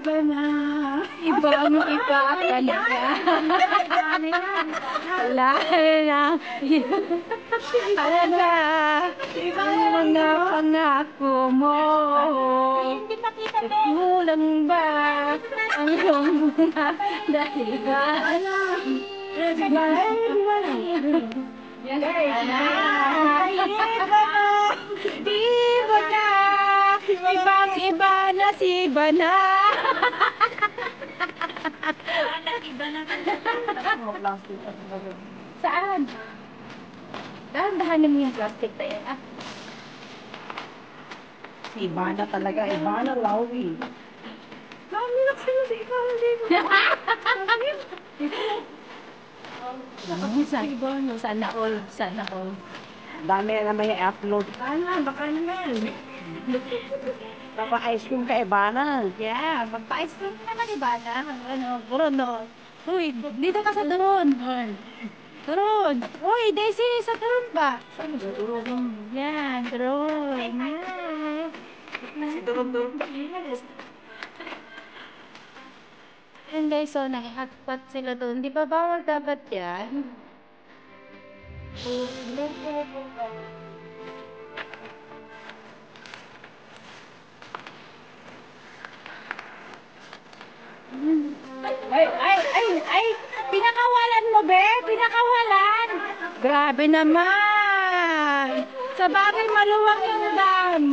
iba na. Ibang iba ka na. Wala na. Wala na. Mga pangako mo. Kulang ba ang iyong mga dahilan? Iba na. Ibang iba na si Bana. Saan? Dahan-dahanin mo yung plastic tayo, ah. Si Ivana talaga, Ivana Lawi. Dami na sa'yo si Ivana dito. Sana all, sana all. Dami na may upload. Baka naman. Papa-ice cream ka, Ivana. Yeah, magpa-ice cream naman, Ivana. Bruno. Uy, dito ka sa drone. Drone. Uy, Daisy, sa drone ba? Yan, drone. Si Drone. And guys, so nai-hotspot sila doon. Di ba bawal dapat yan? Ay! Pinakawalan mo, be? Pinakawalan! Grabe naman! Sa bagay, maluwang yung dam.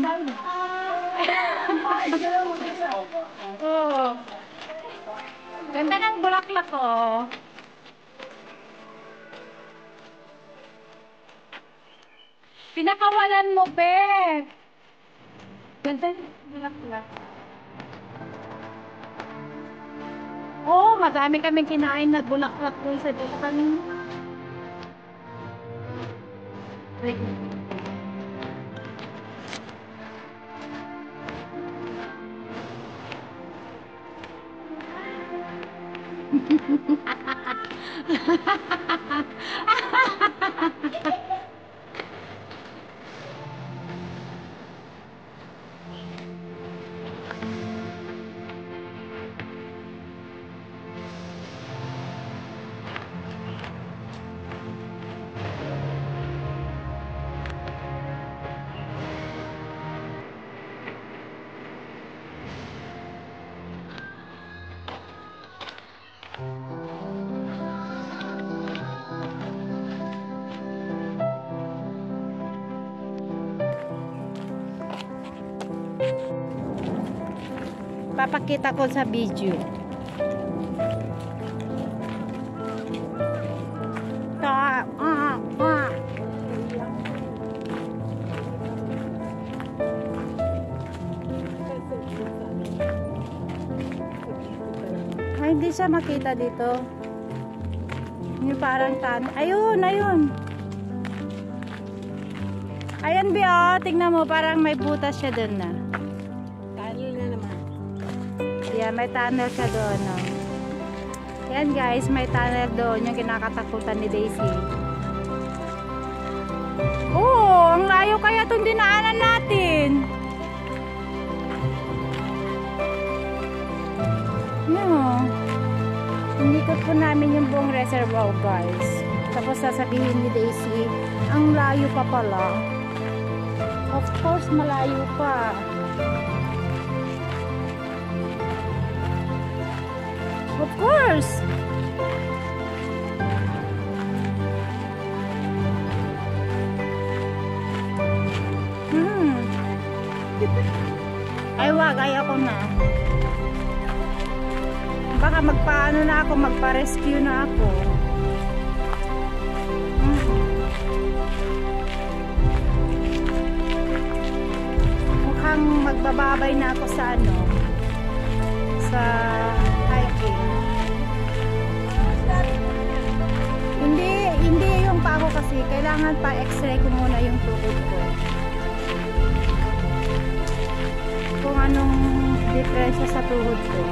Oh. Ganda ng bulaklak, oh. Pinakawalan mo, be. Ganda ng bulaklak. Oh, madami kaming kinain na bulaklak doon sa dito kami. Papakita ko sa video. Ay, hindi siya makita dito. Yung parang tan. Ayun, ayun. Ayan, Bio. Tingnan mo, parang may butas siya doon na. Yeah, may tunnel siya doon. No? Yan guys, may tunnel doon. Yung kinakatakutan ni Daisy. Oh, ang layo kaya itong dinaanan natin. Yeah. Inikot po namin yung buong reservoir guys. Tapos sasabihin ni Daisy, ang layo pa pala. Of course, malayo pa. Of course. Ay wag, ayoko na. Baka magpaano na ako, magpa-rescue na ako. Mukhang magbababay na ako sa ano, sa hiking. Hindi yung pa ako kasi kailangan pa x-ray ko muna yung tuhod ko. Kung anong diferensya sa tuhod ko.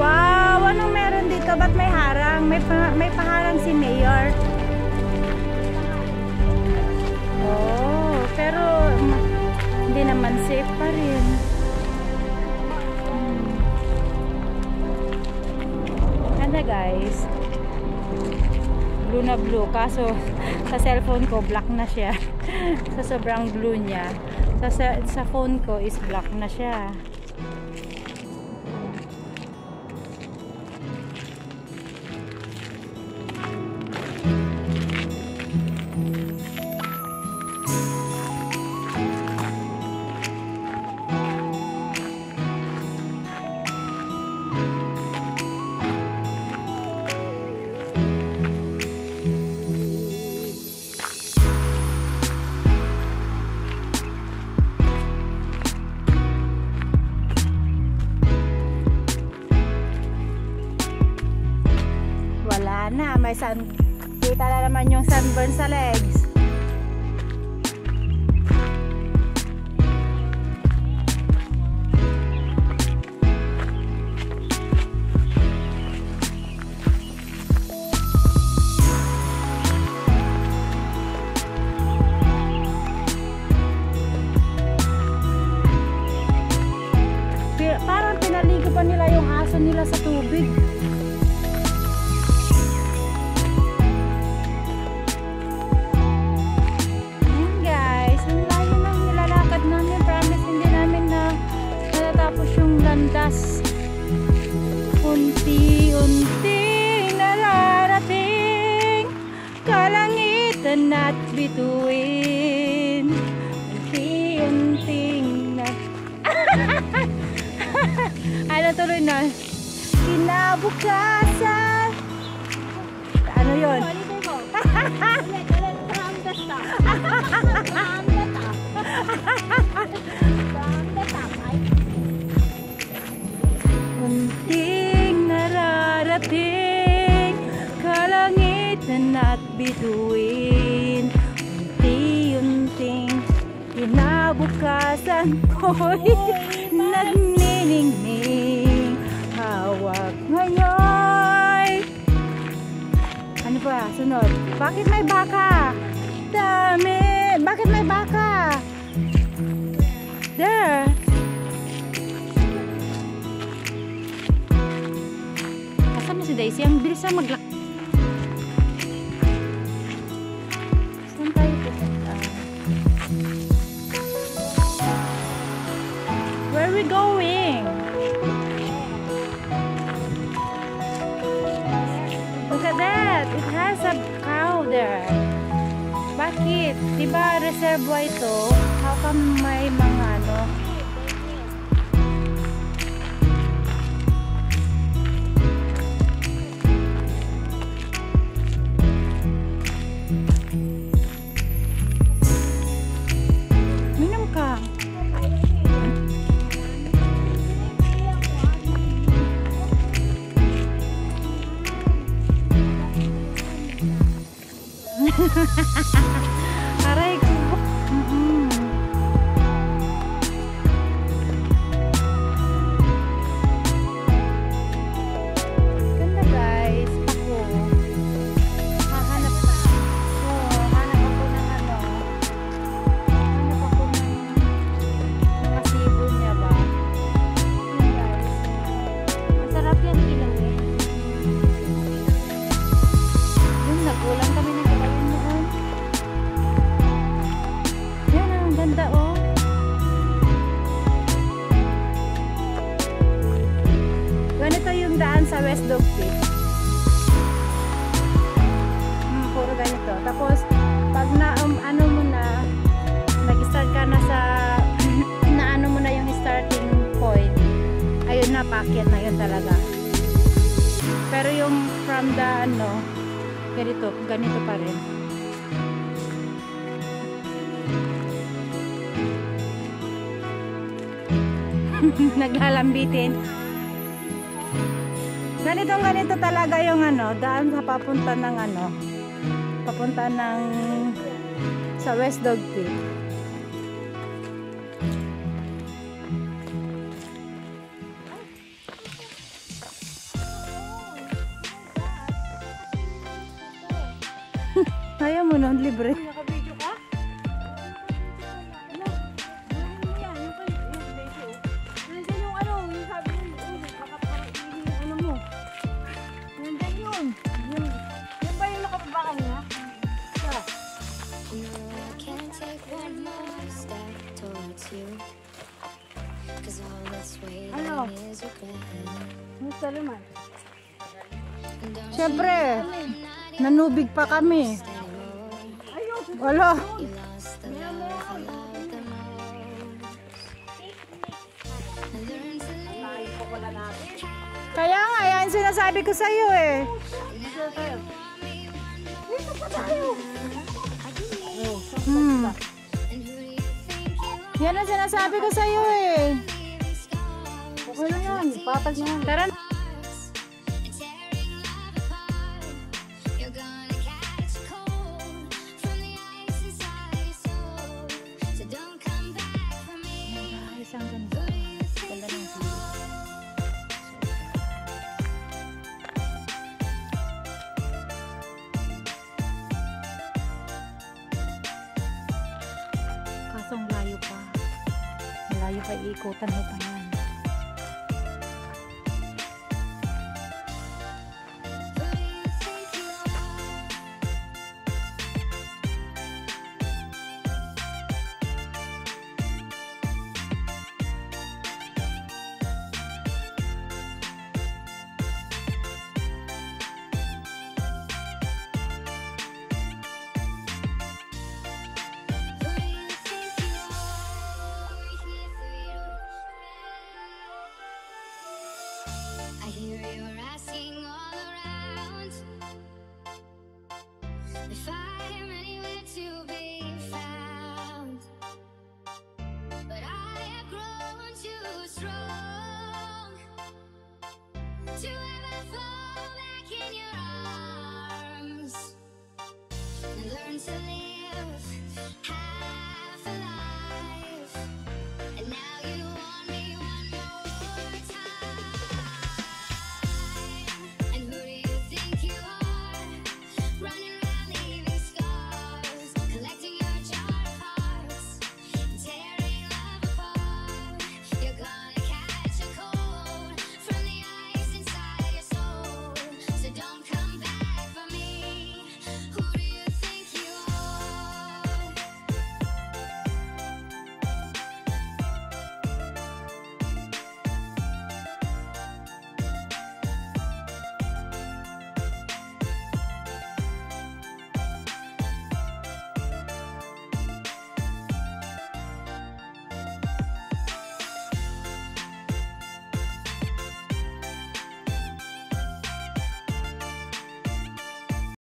Wow, anong meron dito? Ba't may harang? May paharang si Mayor. Oh, pero hindi naman safe pa rin. guys. Blue na blue. Kaso sa cellphone ko black na siya. Sa sobrang blue niya. Sa phone ko is black na siya. Na, may kita na naman yung sunburn sa legs. Parang pinaligo pa nila yung aso nila sa tubig. Landas, unti-unting nararating kalangitan at bituin, unti-unting na ano tuloy na kinabukasan, ano yun? Unting nararating kalangitan at bituin, unti-unting kinabukasan ko'y nagniningning, hawak ngayon. Ano ba? Sunod. Bakit may baka? Dami! Bakit may baka? There! Si Daisy, ang bilis na maglak. Saan tayo pupunta? Where are we going? Look at that! It has a cow there. Bakit? Diba reservoir ito? How come may mga ano? Aray ko. Ganda guys. Ako. Hanap ako ng ano. Hanap ako ng mga sibol niya ba. Yun guys. Masarap yan ilaw eh. Yun, nagulang kami ng galayan noon. Yan ang ganda oh. Ganito yung daan sa West Dog Peak. Puro ganito. Tapos pag na ano mo na nag-start ka na sa na ano mo na yung starting point, ayun na, paakyat na yun talaga. Pero yung from the ano, ganito pa rin. Naglalambitin. Ganito talaga yung ano, daan sa papunta ng ano, papunta ng sa West Dog Peak. Ayaw mo nun, libre. Naka-video ka? Ano? Nandiyan yung ano, yung sabi mo, makapakainin yung ano mo. Nandiyan Ano? Gusto naman. Siyempre, nanubig pa kami. Wala. Kaya nga, yan sinasabi ko sa'yo eh. Yan ang sinasabi ko sa'yo eh. Okay na yan. Patag na yan. Tara. Isang ganda. Ganda ng view. Kasong layo pa. Malayo pa, iikutan mo pa yan.